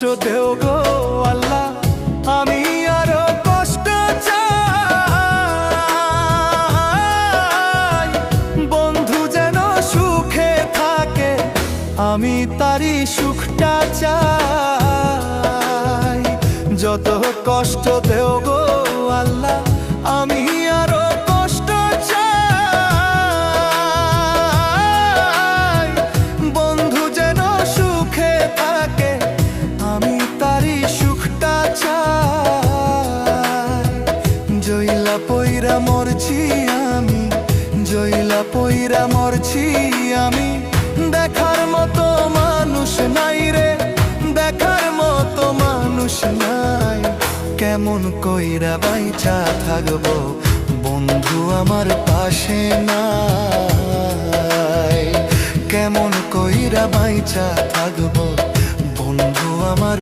দেও গো আল্লাহ, আমি আরো কষ্ট চাই। বন্ধু যেন সুখে থাকে, আমি তারই সুখটা চাই। যত কষ্ট দেও গো আল্লাহ, আমি আরো কষ্ট চাই। বন্ধু যেন সুখে থাকে, আমি তারই সুখটা চাই। জইলা পইরা মরছি আমি, জইলা পইরা মরছি আমি। দেখার মতো মানুষ নাই রে, দেখার মতো মানুষ নাই। কেমন কইরা বাইচা থাকবো, বন্ধু আমার পাশে নাই। কেমন কইরা বাইচা থাকবো, বন্ধু আমার